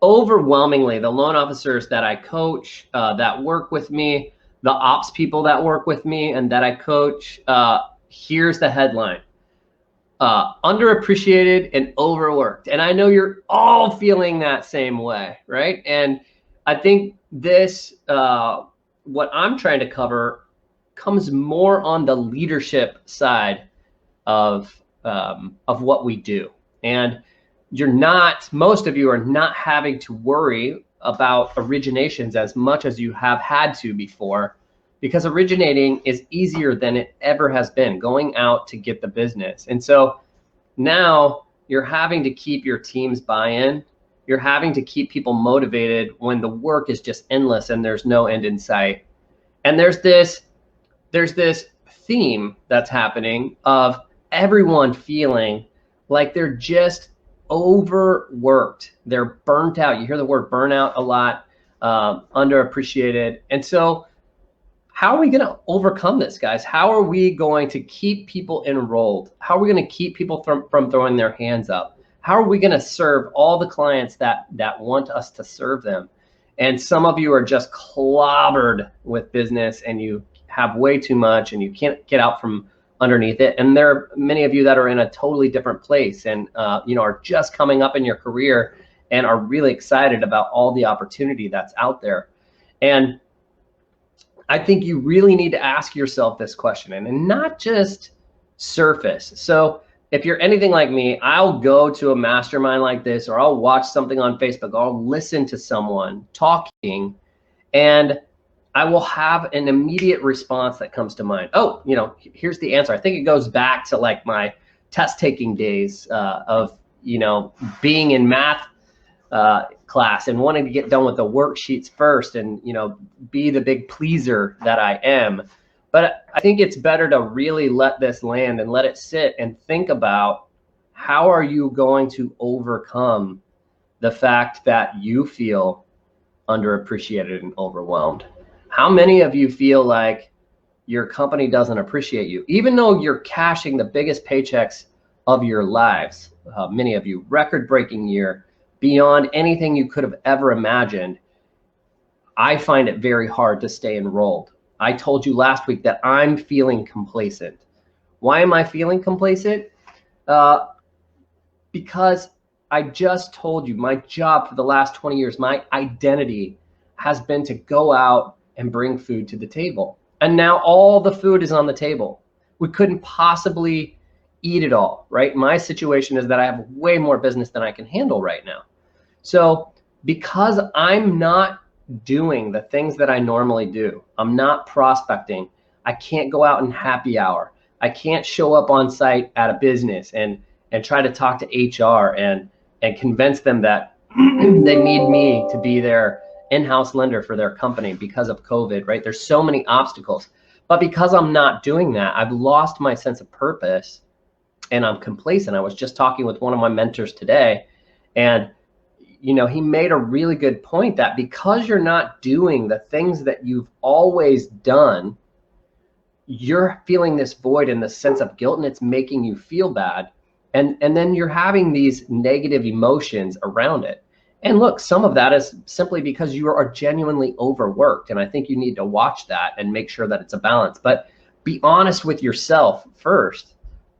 overwhelmingly, the loan officers that I coach, that work with me, the ops people that work with me and that I coach, here's the headline: underappreciated and overworked. And I know you're all feeling that same way, right? And I think this, what I'm trying to cover, comes more on the leadership side of what we do. And most of you are not having to worry about originations as much as you have had to before, because originating is easier than it ever has been, going out to get the business. And so now you're having to keep your team's buy-in. You're having to keep people motivated when the work is just endless and there's no end in sight. And there's this theme that's happening of everyone feeling like they're just overworked. They're burnt out. You hear the word burnout a lot, underappreciated. And so how are we going to overcome this, guys? How are we going to keep people enrolled? How are we going to keep people from throwing their hands up? How are we going to serve all the clients that want us to serve them? And some of you are just clobbered with business and you have way too much and you can't get out from underneath it. And there are many of you that are in a totally different place and are just coming up in your career and are really excited about all the opportunity that's out there. And I think you really need to ask yourself this question, and not just surface. So if you're anything like me, I'll go to a mastermind like this, or I'll watch something on Facebook, or I'll listen to someone talking, and I will have an immediate response that comes to mind. Oh, here's the answer. I think it goes back to like my test taking days of, being in math class and wanting to get done with the worksheets first and, be the big pleaser that I am. But I think it's better to really let this land and let it sit and think about, how are you going to overcome the fact that you feel underappreciated and overwhelmed? How many of you feel like your company doesn't appreciate you, even though you're cashing the biggest paychecks of your lives? Many of you, record-breaking year, beyond anything you could have ever imagined. I find it very hard to stay enrolled. I told you last week that I'm feeling complacent. Why am I feeling complacent? Because I just told you my job for the last 20 years, my identity has been to go out and bring food to the table. And now all the food is on the table. We couldn't possibly eat it all, right? My situation is that I have way more business than I can handle right now. So because I'm not doing the things that I normally do, I'm not prospecting, I can't go out and happy hour, I can't show up on site at a business and try to talk to HR and convince them that they need me to be their in-house lender for their company because of COVID, right? There's so many obstacles. But because I'm not doing that, I've lost my sense of purpose and I'm complacent. I was just talking with one of my mentors today, and he made a really good point that because you're not doing the things that you've always done, you're feeling this void and this sense of guilt, and it's making you feel bad. And then you're having these negative emotions around it. And look, some of that is simply because you are genuinely overworked. And I think you need to watch that and make sure that it's a balance. But be honest with yourself first.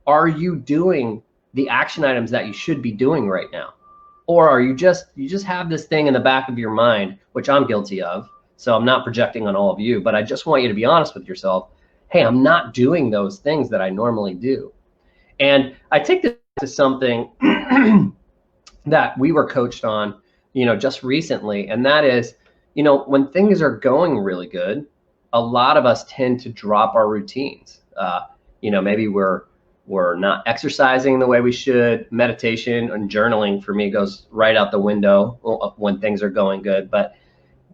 Are you doing the action items that you should be doing right now? Or are you just have this thing in the back of your mind, which I'm guilty of. So I'm not projecting on all of you, but I just want you to be honest with yourself. Hey, I'm not doing those things that I normally do. And I take this to something that we were coached on, just recently. And that is, when things are going really good, a lot of us tend to drop our routines. Maybe we're not exercising the way we should. Meditation and journaling for me goes right out the window when things are going good. But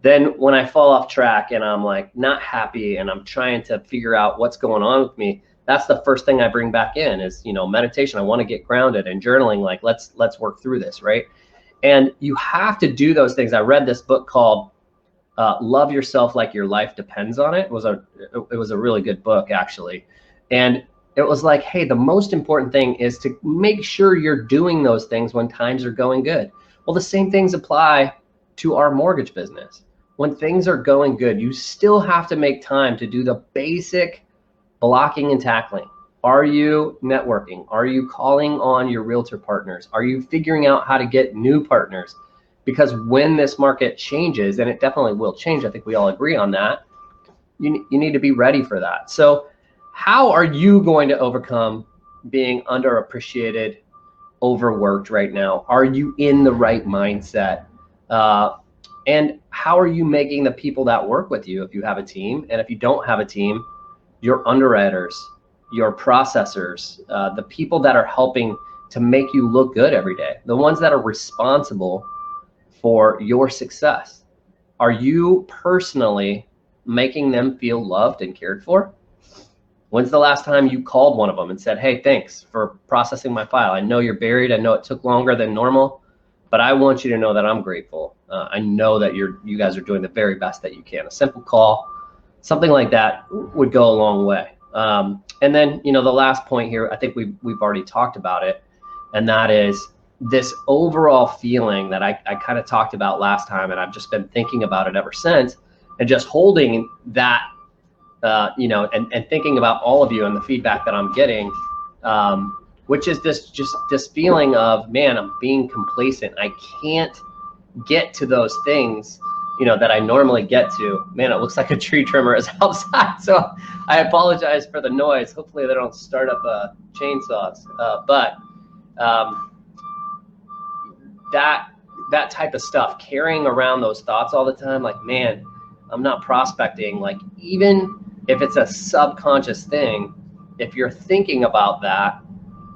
then when I fall off track and I'm like not happy and I'm trying to figure out what's going on with me, that's the first thing I bring back in is, meditation. I want to get grounded, and journaling, like let's work through this, right? And you have to do those things. I read this book called Love Yourself Like Your Life Depends on It. It was a really good book, actually. And it was like, hey, the most important thing is to make sure you're doing those things when times are going good. Well, the same things apply to our mortgage business. When things are going good, you still have to make time to do the basic blocking and tackling. Are you networking? Are you calling on your realtor partners? Are you figuring out how to get new partners? Because when this market changes, and it definitely will change, I think we all agree on that, you need to be ready for that. So how are you going to overcome being underappreciated, overworked right now? Are you in the right mindset? And how are you making the people that work with you, if you have a team, and if you don't have a team, your underwriters, your processors, the people that are helping to make you look good every day, the ones that are responsible for your success? Are you personally making them feel loved and cared for? When's the last time you called one of them and said, hey, thanks for processing my file. I know you're buried. I know it took longer than normal, but I want you to know that I'm grateful. I know that you guys are doing the very best that you can. A simple call, something like that would go a long way. And then, the last point here, I think we've already talked about it, and that is this overall feeling that I kind of talked about last time, and I've just been thinking about it ever since, and just holding that, and thinking about all of you and the feedback that I'm getting, which is this feeling of, man, I'm being complacent. I can't get to those things that I normally get to. Man, it looks like a tree trimmer is outside, so I apologize for the noise. Hopefully they don't start up chainsaws. But that type of stuff, carrying around those thoughts all the time, like, man, I'm not prospecting. Like, even if it's a subconscious thing, if you're thinking about that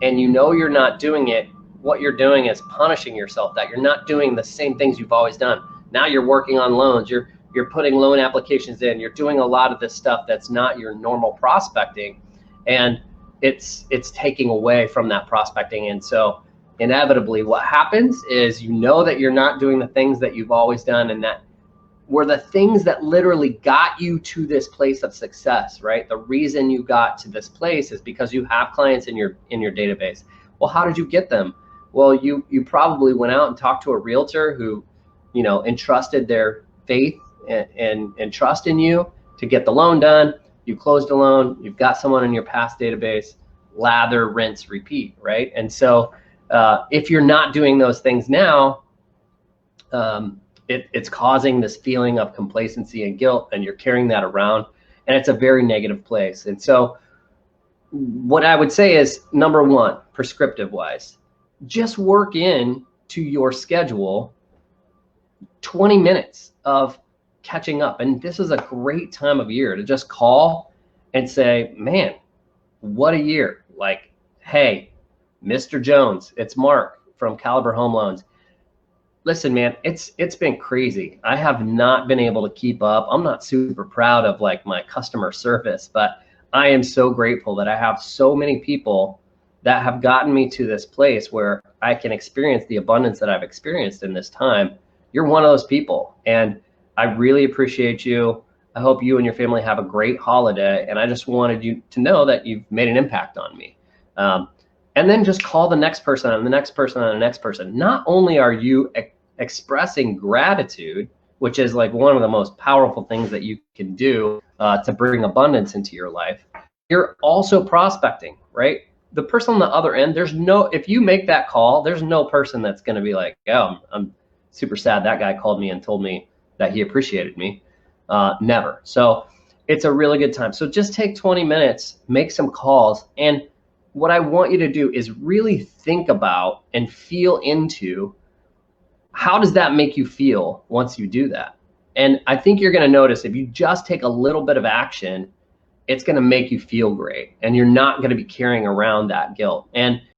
and you're not doing it, what you're doing is punishing yourself, that you're not doing the same things you've always done. Now you're working on loans, you're putting loan applications in, you're doing a lot of this stuff that's not your normal prospecting, and it's taking away from that prospecting. And so inevitably what happens is that you're not doing the things that you've always done, and that were the things that literally got you to this place of success, right? The reason you got to this place is because you have clients in your database. Well, how did you get them? Well, you probably went out and talked to a realtor who entrusted their faith and trust in you to get the loan done. You closed a loan, you've got someone in your past database, lather, rinse, repeat, right? And so if you're not doing those things now, it's causing this feeling of complacency and guilt, and you're carrying that around, and it's a very negative place. And so what I would say is, number one, prescriptive wise, just work in to your schedule 20 minutes of catching up. And this is a great time of year to just call and say, man, what a year. Like, hey, Mr. Jones, it's Mark from Caliber Home Loans. Listen, man, it's been crazy. I have not been able to keep up. I'm not super proud of my customer service, but I am so grateful that I have so many people that have gotten me to this place where I can experience the abundance that I've experienced in this time. You're one of those people, and I really appreciate you. I hope you and your family have a great holiday, and I just wanted you to know that you've made an impact on me. And then just call the next person and the next person and the next person. Not only are you expressing gratitude, which is one of the most powerful things that you can do to bring abundance into your life, you're also prospecting, right? The person on the other end, if you make that call, there's no person that's going to be like, oh, I'm super sad that guy called me and told me that he appreciated me. Never. So it's a really good time. So just take 20 minutes, make some calls. And what I want you to do is really think about and feel into, how does that make you feel once you do that? And I think you're going to notice, if you just take a little bit of action, it's going to make you feel great, and you're not going to be carrying around that guilt. And